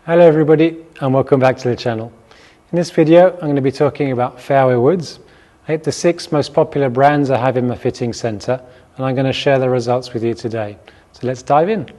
Hello everybody and welcome back to the channel. In this video I'm going to be talking about Fairway woods. I hit the 6 most popular brands I have in my fitting centre and I'm going to share the results with you today. So let's dive in.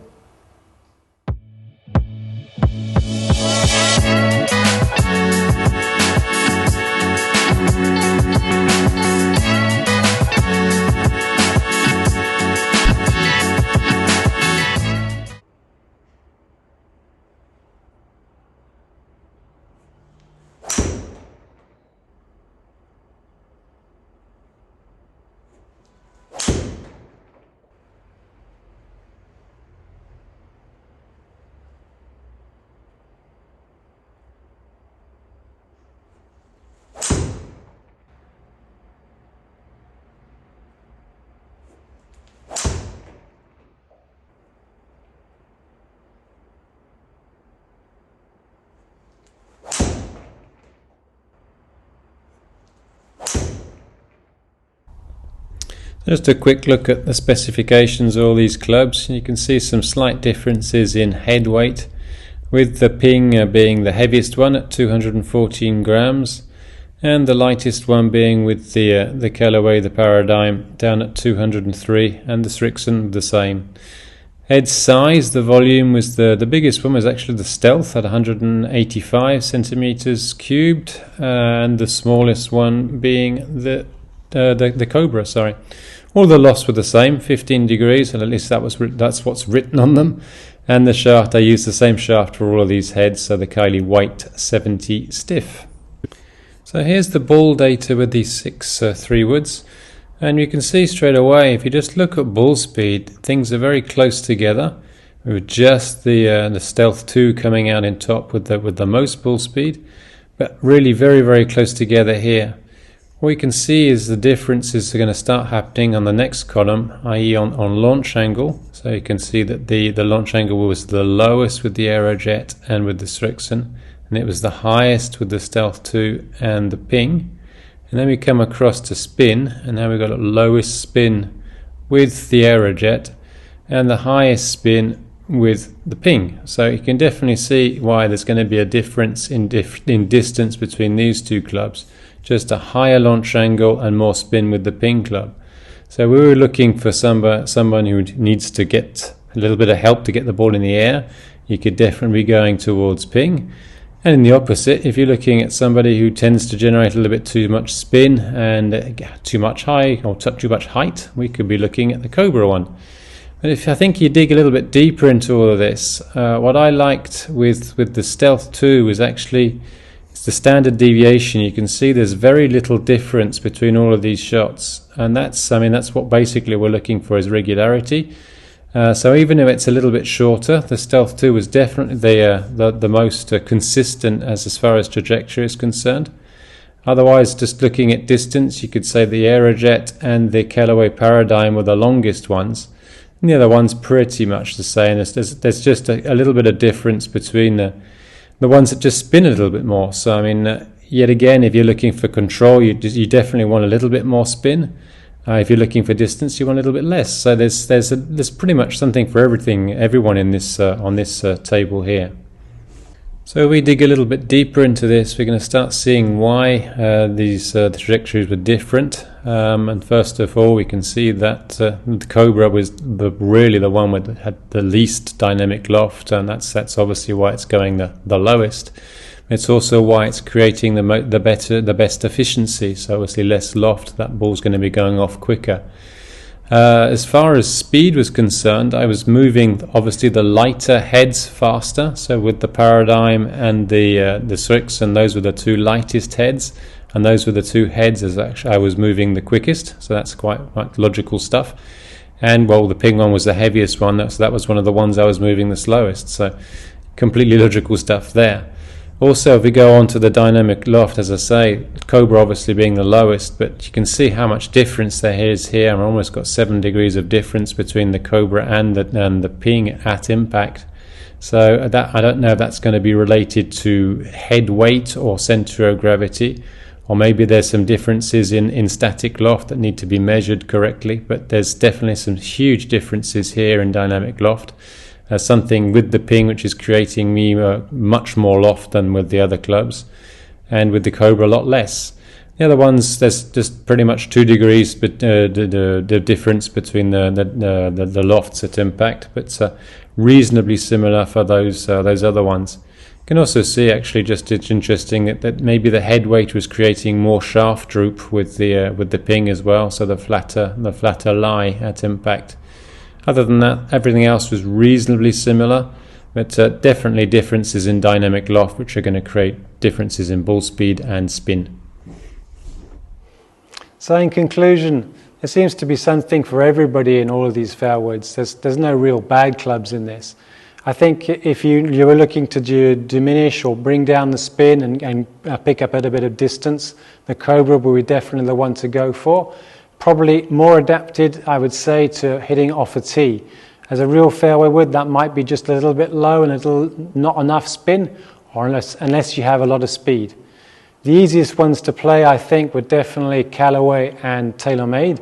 Just a quick look at the specifications of all these clubs. You can see some slight differences in head weight, with the Ping being the heaviest one at 214 grams and the lightest one being with the Callaway, the Paradigm, down at 203, and the Srixon the same. Head size, the volume was the biggest one was actually the Stealth at 185 centimeters cubed, and the smallest one being the Cobra, sorry. All the lofts were the same, 15 degrees, and at least that's what's written on them. And the shaft, I used the same shaft for all of these heads, so the Kylie White 70 stiff. So here's the ball data with these 6 3 woods, and you can see straight away, if you just look at ball speed, things are very close together, with just the Stealth 2 coming out in top with the most ball speed, but really very, very close together here. What we can see is the differences are going to start happening on the next column, i.e. on launch angle. So you can see that the launch angle was the lowest with the Aerojet and with the Srixon, and it was the highest with the Stealth 2 and the Ping. And then we come across to spin, and now we've got the lowest spin with the Aerojet and the highest spin with the Ping. So you can definitely see why there's going to be a difference in distance between these two clubs. Just a higher launch angle and more spin with the Ping club. So we were looking for someone who needs to get a little bit of help to get the ball in the air. You could definitely be going towards Ping. And in the opposite, if you're looking at somebody who tends to generate a little bit too much spin and too much height, we could be looking at the Cobra one. But I think you dig a little bit deeper into all of this, what I liked with the Stealth 2 was actually the standard deviation. You can see there's very little difference between all of these shots, and that's what basically we're looking for, is regularity. So even if it's a little bit shorter, the Stealth 2 was definitely the most consistent as far as trajectory is concerned. Otherwise, just looking at distance, you could say the Aerojet and the Callaway Paradigm were the longest ones, and the other one's pretty much the same. There's just a little bit of difference between the ones that just spin a little bit more. So yet again, if you're looking for control, you definitely want a little bit more spin. If you're looking for distance, you want a little bit less. So there's pretty much something for everyone in this on this table here. So we dig a little bit deeper into this, we're going to start seeing why these trajectories were different. And first of all, we can see that the Cobra was really the one that had the least dynamic loft, and that's obviously why it's going the lowest. It's also why it's creating the best efficiency. So obviously less loft, that ball's going to be going off quicker. As far as speed was concerned, I was moving obviously the lighter heads faster. So with the Paradigm and the Srixon, those were the 2 lightest heads, and those were the 2 heads as actually I was moving the quickest. So that's quite logical stuff. And well, the Ping one was the heaviest one, so that was one of the ones I was moving the slowest. So completely logical stuff there. Also, if we go on to the dynamic loft, as I say, Cobra obviously being the lowest, but you can see how much difference there is here. I've almost got 7 degrees of difference between the Cobra and the Ping at impact. So that I don't know if that's going to be related to head weight or center of gravity, or maybe there's some differences in static loft that need to be measured correctly, but there's definitely some huge differences here in dynamic loft. something with the ping which is creating me much more loft than with the other clubs, and with the Cobra a lot less. The other ones, there's just pretty much 2 degrees, but the difference between the lofts at impact, but reasonably similar for those other ones. You can also see, actually, just it's interesting that maybe the head weight was creating more shaft droop with the ping as well, so the flatter lie at impact. Other than that, everything else was reasonably similar, but definitely differences in dynamic loft, which are going to create differences in ball speed and spin. So in conclusion, there seems to be something for everybody in all of these fairwoods. There's no real bad clubs in this. I think if you were looking to diminish or bring down the spin and pick up a bit of distance, the Cobra will be definitely the one to go for. Probably more adapted, I would say, to hitting off a tee. As a real fairway wood, that might be just a little bit low and not enough spin, or unless you have a lot of speed. The easiest ones to play, I think, were definitely Callaway and TaylorMade.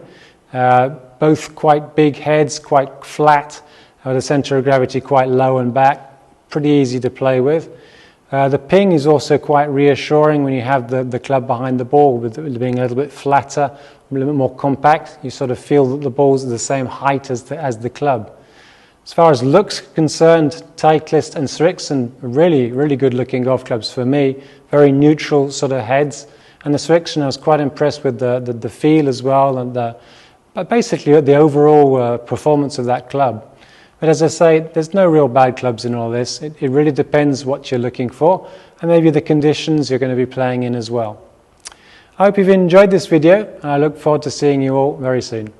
Both quite big heads, quite flat, with the centre of gravity quite low and back, pretty easy to play with. The ping is also quite reassuring when you have the club behind the ball, with it being a little bit flatter, a little bit more compact. You sort of feel that the balls are the same height as the club. As far as looks concerned, Titleist and Srixon are really good looking golf clubs for me. Very neutral sort of heads. And the Srixon, I was quite impressed with the feel as well, and but basically the overall performance of that club. But as I say, there's no real bad clubs in all this. It really depends what you're looking for, and maybe the conditions you're going to be playing in as well. I hope you've enjoyed this video, and I look forward to seeing you all very soon.